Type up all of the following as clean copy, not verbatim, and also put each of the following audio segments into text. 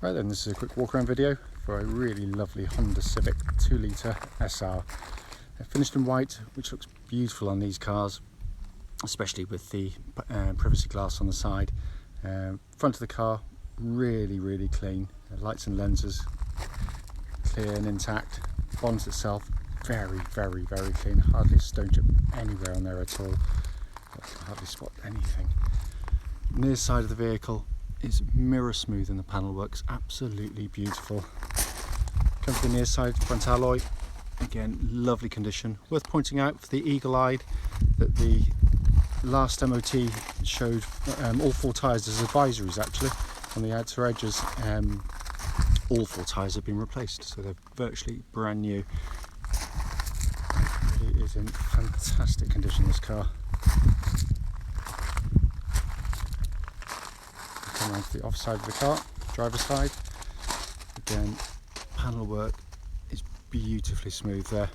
Right then, this is a quick walk around video for a really lovely Honda Civic 2 litre SR. Finished in white, which looks beautiful on these cars, especially with the privacy glass on the side. Front of the car, really clean. Lights and lenses, clear and intact. Bonnet itself, very clean. Hardly a stone chip anywhere on there at all. Hardly spot anything. Near side of the vehicle is mirror smooth and the panel works absolutely beautiful. Come to the near side, front alloy, again lovely condition. Worth pointing out for the eagle-eyed that the last MOT showed all four tyres as advisories actually. On the outer edges, all four tyres have been replaced, so they're virtually brand new. It really is in fantastic condition, this car. Come around to the off side of the car, driver's side. Again, panel work is beautifully smooth there.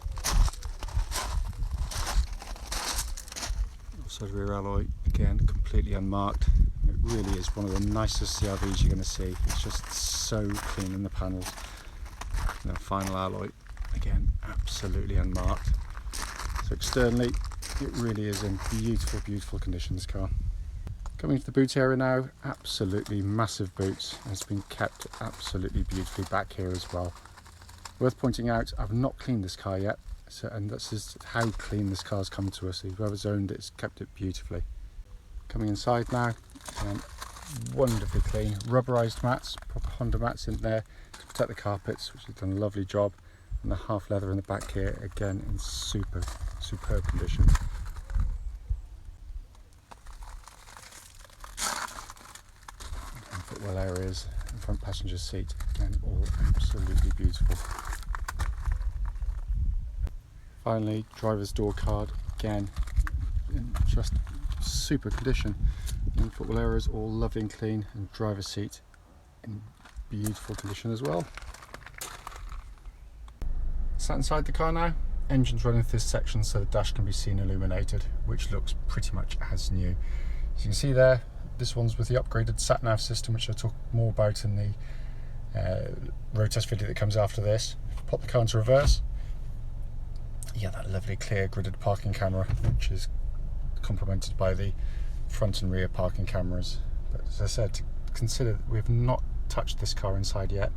Offside rear alloy, again completely unmarked. It really is one of the nicest CR-Vs you're going to see. It's just so clean in the panels. And the final alloy, again absolutely unmarked. So externally, it really is in beautiful condition, this car. Coming to the boot area now, absolutely massive boots. It's been kept absolutely beautifully back here as well. Worth pointing out, I've not cleaned this car yet, and that's just how clean this car's come to us. Whoever's owned it's kept it beautifully. Coming inside now, wonderfully clean. Rubberized mats, proper Honda mats in there to protect the carpets, which has done a lovely job. And the half leather in the back here, again in superb condition. Footwell areas and front passenger seat, again all absolutely beautiful. Finally, driver's door card, again in just super condition. And footwell areas all lovely and clean, and driver's seat in beautiful condition as well. Sat inside the car now, engine's running through this section so the dash can be seen illuminated, which looks pretty much as new. As you can see there, this one's with the upgraded Sat-Nav System, which I'll talk more about in the road test video that comes after this. Pop the car into reverse. Yeah, that lovely clear gridded parking camera, which is complemented by the front and rear parking cameras. But as I said, consider that we have not touched this car inside yet.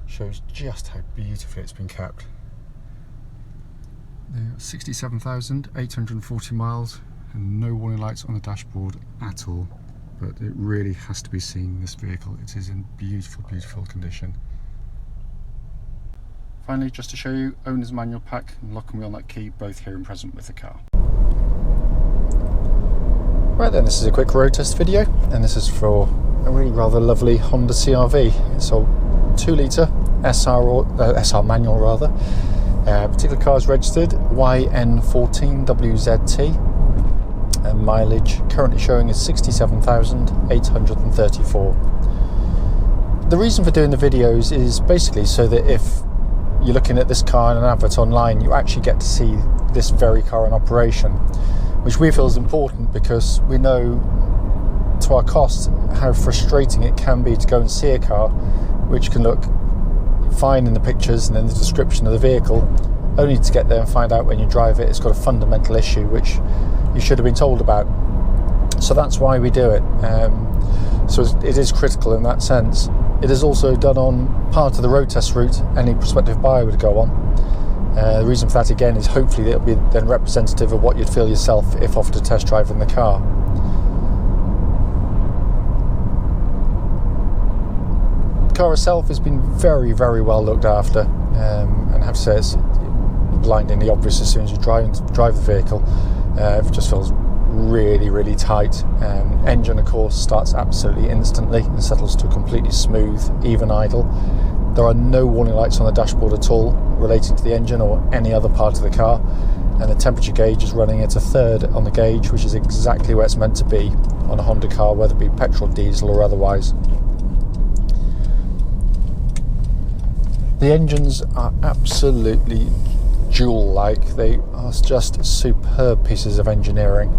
Shows just how beautifully it's been kept. There are 67,840 miles and no warning lights on the dashboard at all. But it really has to be seen, this vehicle. It is in beautiful condition. Finally, just to show you, owner's manual pack and lock and wheel nut key, both here and present with the car. Right then, this is a quick road test video, and this is for a really rather lovely Honda CR-V. It's a 2 litre SR manual rather. Particular car is registered YN14WZT. Mileage currently showing is 67,834. The reason for doing the videos is basically so that if you're looking at this car in an advert online, you actually get to see this very car in operation, which we feel is important because we know to our cost how frustrating it can be to go and see a car which can look fine in the pictures and in the description of the vehicle, only to get there and find out when you drive it it's got a fundamental issue which you should have been told about. So that's why we do it. So it is critical in that sense. It is also done on part of the road test route any prospective buyer would go on. The reason for that again is hopefully it'll be then representative of what you'd feel yourself if offered a test drive in the car. The car itself has been very well looked after, and I have to say it's blindingly obvious as soon as you drive the vehicle. It just feels really tight. Engine of course starts absolutely instantly and settles to a completely smooth, even idle. There are no warning lights on the dashboard at all relating to the engine or any other part of the car, and the temperature gauge is running at a third on the gauge, which is exactly where it's meant to be on a Honda car, whether it be petrol, diesel or otherwise. The engines are absolutely jewel-like. They are just superb pieces of engineering.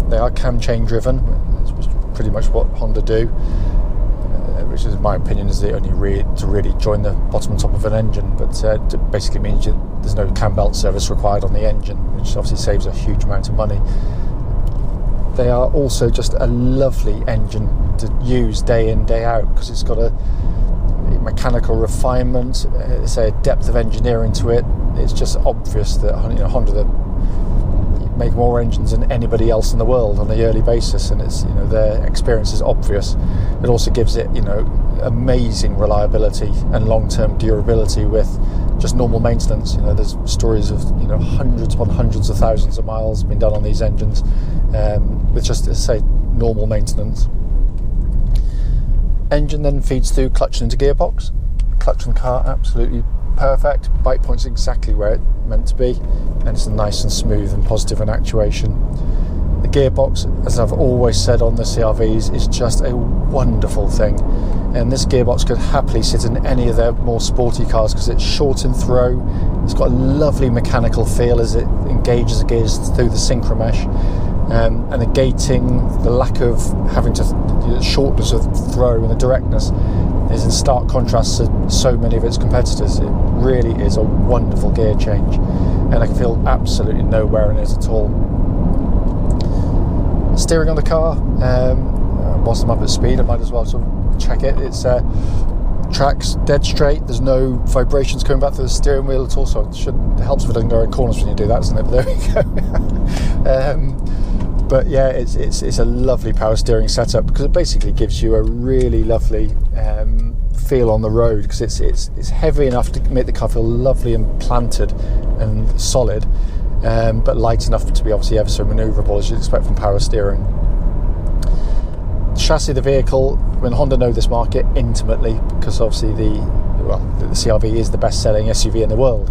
They are cam chain driven, which is pretty much what Honda do, which is my opinion, is the only to really join the bottom and top of an engine, but it basically means there's no cam belt service required on the engine, which obviously saves a huge amount of money. They are also just a lovely engine to use day in, day out, because it's got a mechanical refinement, it's a depth of engineering to it. It's just obvious that Honda make more engines than anybody else in the world on a yearly basis, and it's their experience is obvious. It also gives it amazing reliability and long-term durability with just normal maintenance. There's stories of hundreds upon hundreds of thousands of miles been done on these engines with just say normal maintenance. Engine then feeds through clutch into gearbox. Clutch on the car absolutely perfect. Bite point's exactly where it's meant to be, and it's nice and smooth and positive in actuation. The gearbox, as I've always said on the CR-Vs, is just a wonderful thing, and this gearbox could happily sit in any of their more sporty cars because it's short in throw. It's got a lovely mechanical feel as it engages the gears through the synchromesh, and the gating, the lack of having to the shortness of throw and the directness is in stark contrast to so many of its competitors. It really is a wonderful gear change, and I can feel absolutely no wear in it at all. Steering on the car, whilst I'm up at speed, I might as well sort of check it. It's tracks dead straight. There's no vibrations coming back through the steering wheel at all, so it helps if it doesn't go in corners when you do that, doesn't it? But there we go. But yeah, it's a lovely power steering setup because it basically gives you a really lovely feel on the road, because it's heavy enough to make the car feel lovely and planted and solid, but light enough to be obviously ever so manoeuvrable as you'd expect from power steering. The chassis of the vehicle, when Honda know this market intimately, because obviously the CR-V is the best-selling SUV in the world.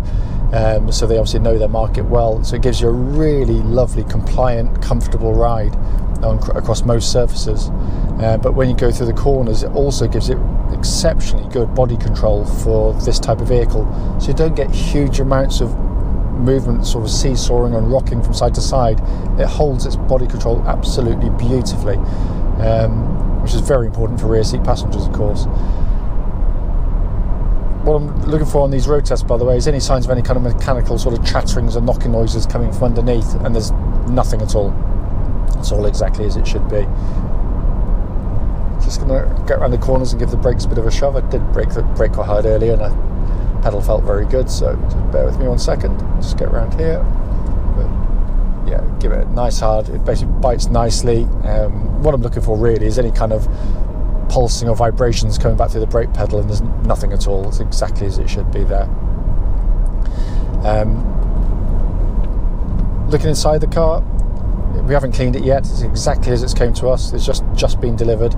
So they obviously know their market well, so it gives you a really lovely, compliant, comfortable ride across most surfaces. But when you go through the corners, it also gives it exceptionally good body control for this type of vehicle, so you don't get huge amounts of movement sort of seesawing and rocking from side to side. It holds its body control absolutely beautifully, which is very important for rear seat passengers, of course. What I'm looking for on these road tests, by the way, is any signs of any kind of mechanical sort of chatterings and knocking noises coming from underneath, and there's nothing at all. It's all exactly as it should be. Just going to get around the corners and give the brakes a bit of a shove. I did brake quite hard earlier, and the pedal felt very good, so just bear with me 1 second. Just get around here. But yeah, give it a nice hard. It basically bites nicely. What I'm looking for really is any kind of pulsing or vibrations coming back through the brake pedal, and there's nothing at all. It's exactly as it should be there. Looking inside the car, we haven't cleaned it yet. It's exactly as it's came to us. It's just been delivered.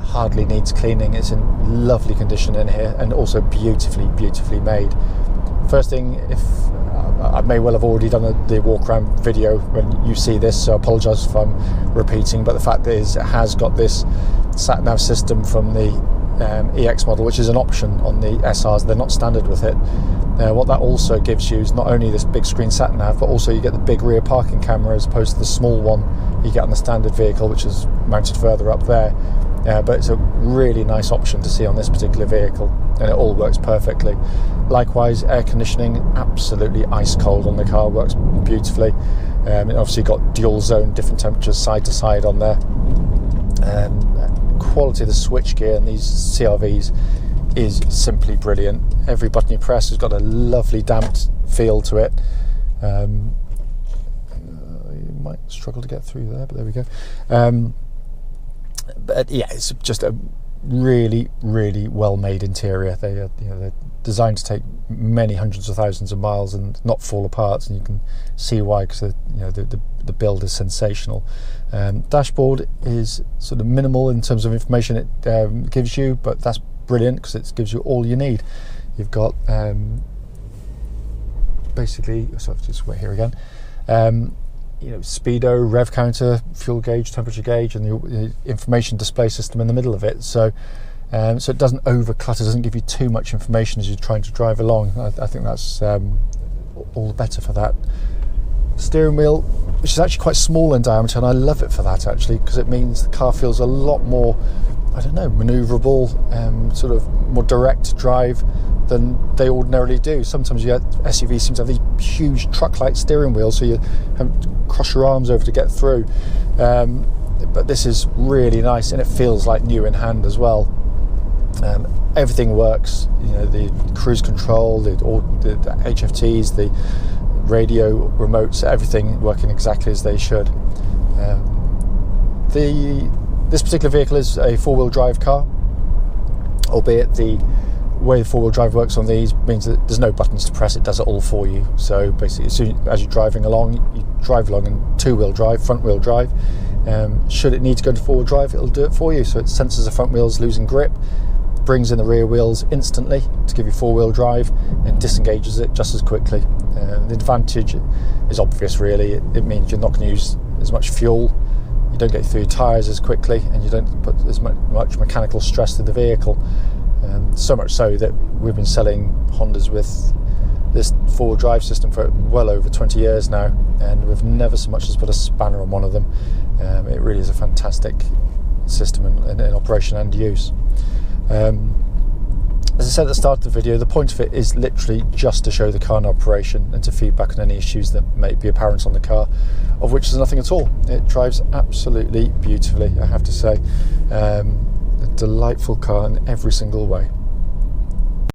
Hardly needs cleaning. It's in lovely condition in here, and also beautifully made. First thing, if I may well have already done the walk around video when you see this, so I apologise if I'm repeating, but the fact is it has got this Sat-Nav system from the EX model, which is an option on the SRs. They're not standard with it. What that also gives you is not only this big screen Sat-Nav, but also you get the big rear parking camera as opposed to the small one you get on the standard vehicle, which is mounted further up there. But it's a really nice option to see on this particular vehicle, and it all works perfectly. Likewise, air conditioning, absolutely ice cold on the car, works beautifully. It obviously got dual zone, different temperatures side to side on there. Quality of the switchgear in these CR-Vs is simply brilliant. Every button you press has got a lovely damped feel to it. You might struggle to get through there, but there we go. But yeah, it's just a really well made interior. They're designed to take many hundreds of thousands of miles and not fall apart, and you can see why, because the build is sensational. Dashboard is sort of minimal in terms of information it gives you, but that's brilliant because it gives you all you need. You've got basically, so just wait here again. Speedo, rev counter, fuel gauge, temperature gauge, and the information display system in the middle of it. So it doesn't overclutter, doesn't give you too much information as you're trying to drive along. I think that's all the better for that. Steering wheel, which is actually quite small in diameter, and I love it for that actually, because it means the car feels a lot more I don't know, manoeuvrable, sort of more direct drive than they ordinarily do. Sometimes you get SUVs seem to have these huge truck-like steering wheels, so you have to cross your arms over to get through. But this is really nice, and it feels like new in hand as well. Everything works, you know, the cruise control, the HFTs, the radio remotes, everything working exactly as they should. This particular vehicle is a four-wheel drive car, albeit the way the four-wheel drive works on these means that there's no buttons to press, it does it all for you. So basically, as you're driving along, you drive along in two-wheel drive, front-wheel drive. Should it need to go into four-wheel drive, it'll do it for you. So it senses the front wheels losing grip, brings in the rear wheels instantly to give you four-wheel drive, and disengages it just as quickly. The advantage is obvious, really. It means you're not going to use as much fuel, you don't get through your tyres as quickly, and you don't put as much mechanical stress to the vehicle. So much so that we've been selling Hondas with this four-wheel drive system for well over 20 years now, and we've never so much as put a spanner on one of them. It really is a fantastic system in operation and use. As I said at the start of the video, the point of it is literally just to show the car in operation and to feedback on any issues that may be apparent on the car, of which there's nothing at all. It drives absolutely beautifully, I have to say. A delightful car in every single way.